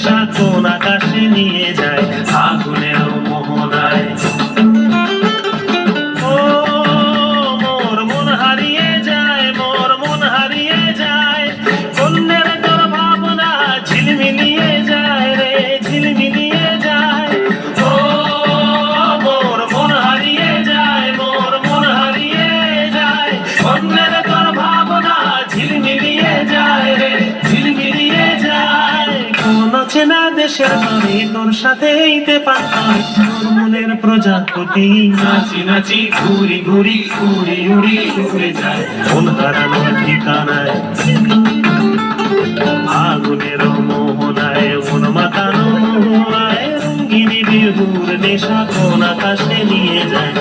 নেশা কোন আকাশে নিয়ে যায় আগুনের মোহনায়। ও মোর মন হারিয়ে যায়, মোর মন হারিয়ে যায়, অন্যের তোর ভাবনা ঝিলমিলিয়ে যায় রে, ঝিলমিলিয়ে যায়। ও মোর মন হারিয়ে যায়, মোর মন হারিয়ে যায়, অন্যের তোর ভাবনা ঝিলমিলিয়ে যায় রে, ঝিলমিলিয়ে যায়। কোন চেনা দেশের তরে তোর সাথে এইতে পারতাম, তোর মনের প্রজাপতি নাচি নাচি ঘুরি ঘুরি উড়ি উড়ি উড়ে যায় মন হারানোর ঠিকানায়। আগুনের মোহনায় মন মাতানো মোহনায়, রঙ্গিনী বিহুর নেশা কোন আকাশে নিয়ে যায়